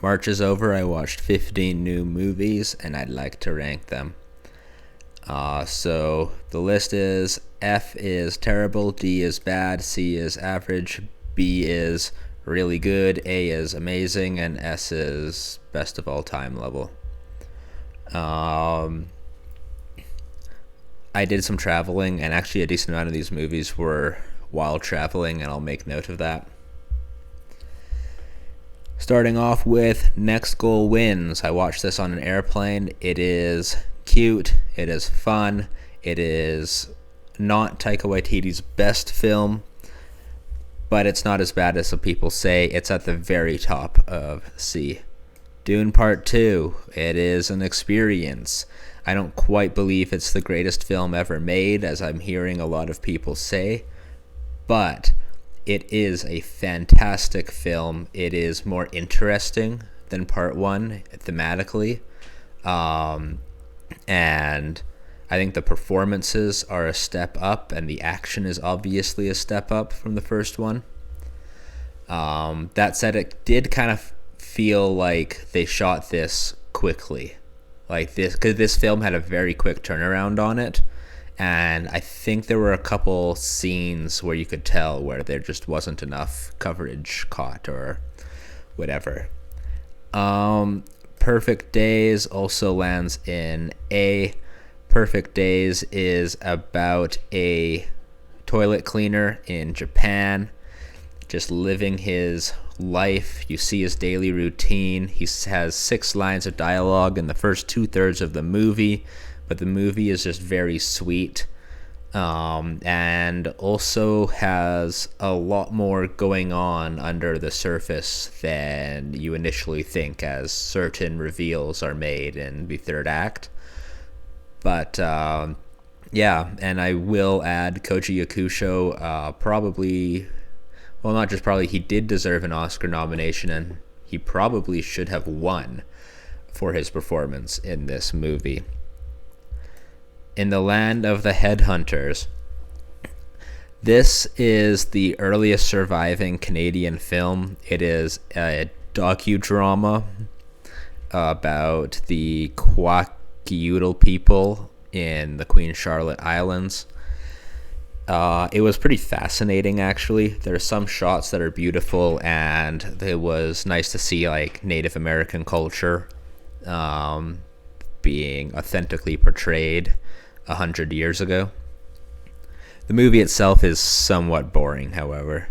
March is over. I watched 15 new movies, and I'd like to rank them. So the list is: F is terrible, D is bad, C is average, B is really good, A is amazing, and S is best of all time level. I did some traveling, and actually a decent amount of these movies were while traveling, and I'll make note of that. Starting off with Next Goal Wins. I watched this on an airplane. It is cute. It is fun. It is not Taika Waititi's best film, but it's not as bad as some people say. It's at the very top of C. Dune Part 2. It is an experience. I don't quite believe it's the greatest film ever made, as I'm hearing a lot of people say, but it is a fantastic film. It is more interesting than Part 1 thematically. And I think the performances are a step up, and the action is obviously a step up from the first one. That said, it did kind of feel like they shot this quickly. Because this film had a very quick turnaround on it. And I think there were a couple scenes where you could tell where there just wasn't enough coverage caught or whatever. Perfect Days also lands in A. Perfect Days is about a toilet cleaner in Japan, just living his life. You see his daily routine. He has 6 lines of dialogue in the first 2/3 of the movie, but the movie is just very sweet, and also has a lot more going on under the surface than you initially think, as certain reveals are made in the third act. But yeah, and I will add Koji Yakusho probably, well, not just probably, he did deserve an Oscar nomination, and he probably should have won for his performance in this movie. In the Land of the Headhunters. This is the earliest surviving Canadian film. It is a docudrama about the Kwakiutl people in the Queen Charlotte Islands. It was pretty fascinating, actually. There are some shots that are beautiful, and it was nice to see like Native American culture being authentically portrayed 100 years ago. The movie itself is somewhat boring, however.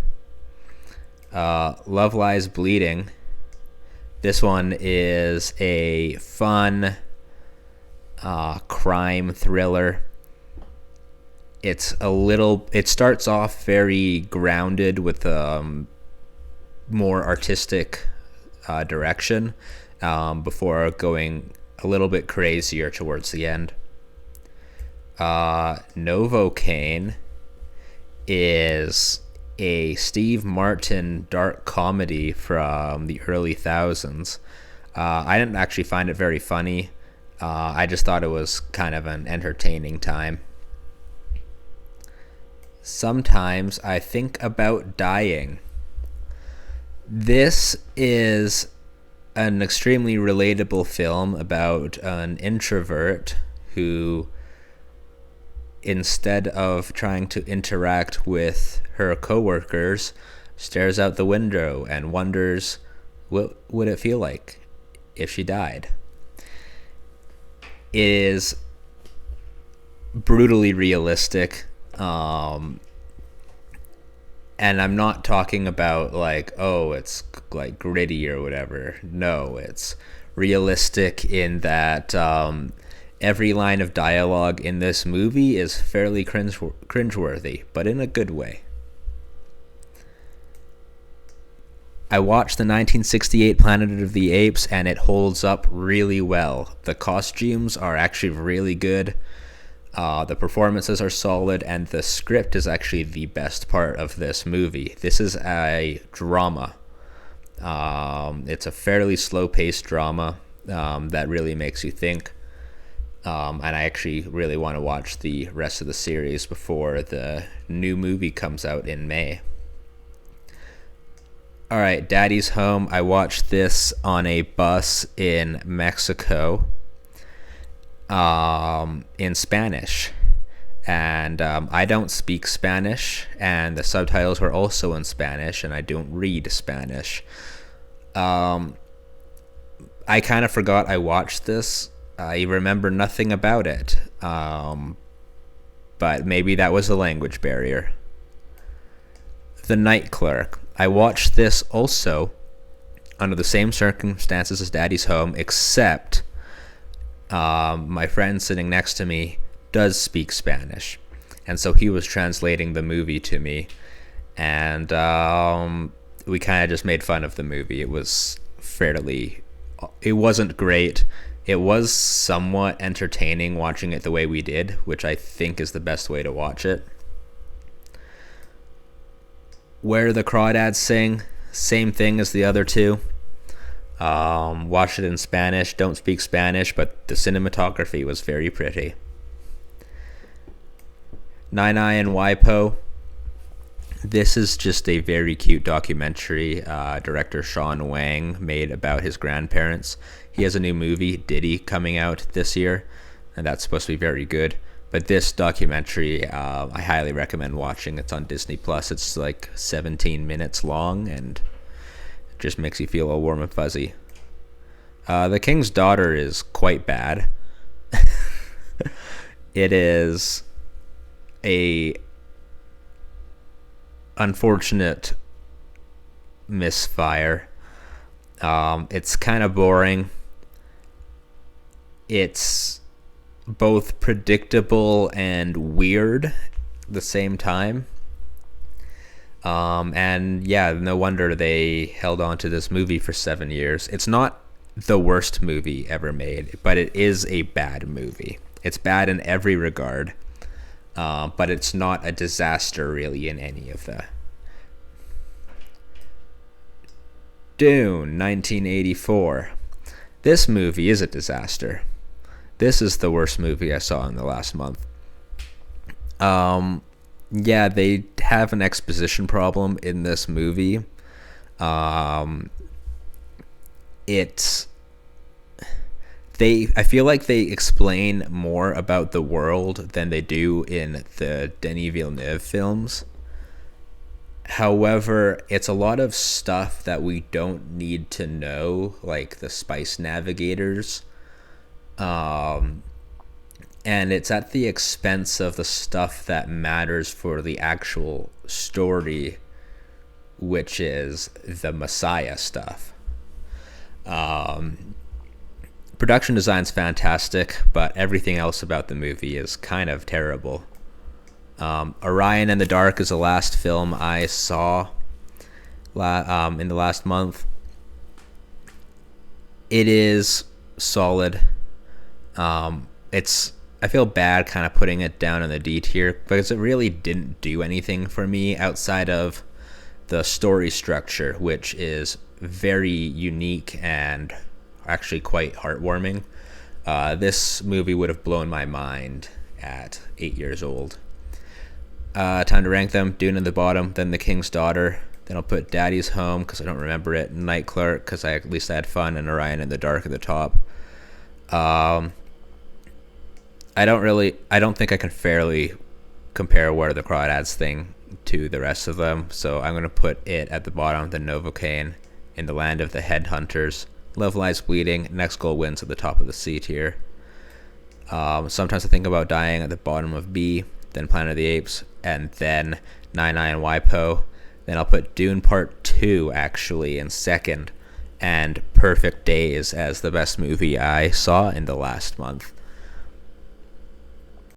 Love Lies Bleeding. This one is a fun crime thriller. It starts off very grounded with more artistic direction before going a little bit crazier towards the end. Novocaine is a Steve Martin dark comedy from the early thousands. I didn't actually find it very funny. I just thought it was kind of an entertaining time. Sometimes I Think About Dying. This is an extremely relatable film about an introvert who, instead of trying to interact with her coworkers, stares out the window and wonders what would it feel like if she died. It is brutally realistic, and I'm not talking about like, oh, it's like gritty or whatever. No, it's realistic in that every line of dialogue in this movie is fairly cringeworthy, but in a good way. I watched the 1968 Planet of the Apes, and it holds up really well. The costumes are actually really good. The performances are solid, and the script is actually the best part of this movie. This is a drama. It's a fairly slow-paced drama that really makes you think. And I actually really want to watch the rest of the series before the new movie comes out in May. All right, Daddy's Home. I watched this on a bus in Mexico, in Spanish. And I don't speak Spanish, and the subtitles were also in Spanish, and I don't read Spanish. Um, I kind of forgot I watched this. I remember nothing about it, but maybe that was a language barrier. The Night Clerk. I watched this also under the same circumstances as Daddy's Home, except my friend sitting next to me does speak Spanish, and so he was translating the movie to me, and we kind of just made fun of the movie. It wasn't great. It was somewhat entertaining watching it the way we did, which I think is the best way to watch it. Where the Crawdads Sing, same thing as the other two. Watch it in Spanish. Don't speak Spanish, but the cinematography was very pretty. Nine Eye and Waipo. This is just a very cute documentary director Sean Wang made about his grandparents. He has a new movie, Diddy, coming out this year, and that's supposed to be very good. But this documentary, I highly recommend watching. It's on Disney Plus. It's like 17 minutes long, and it just makes you feel all warm and fuzzy. The King's Daughter is quite bad. It is a unfortunate misfire. It's kind of boring. It's both predictable and weird at the same time. And yeah, no wonder they held on to this movie for 7 years. It's not the worst movie ever made, but it is a bad movie. It's bad in every regard, but it's not a disaster really in any of the. Dune, 1984. This movie is a disaster. This is the worst movie I saw in the last month. Yeah, they have an exposition problem in this movie. I feel like they explain more about the world than they do in the Denis Villeneuve films. However, it's a lot of stuff that we don't need to know, like the Spice Navigators. And it's at the expense of the stuff that matters for the actual story, which is the Messiah stuff. Production design's fantastic, but everything else about the movie is kind of terrible. Orion and the Dark is the last film I saw in the last month. It is solid. I feel bad kind of putting it down in the D tier because it really didn't do anything for me outside of the story structure, which is very unique and actually quite heartwarming. This movie would have blown my mind at 8 years old. Time to rank them. Dune at the bottom, then The King's Daughter. Then I'll put Daddy's Home because I don't remember it. Night Clerk because at least I had fun, and Orion in the Dark at the top. I don't think I can fairly compare Where the Crawdads Sing to the rest of them, so I'm going to put it at the bottom, then Novocaine, In the Land of the Headhunters, Love Lies Bleeding, Next Goal Wins at the top of the C tier. Sometimes I Think About Dying at the bottom of B, then Planet of the Apes, and then Nine Eye and Waipo. Then I'll put Dune Part 2 actually in second, and Perfect Days as the best movie I saw in the last month.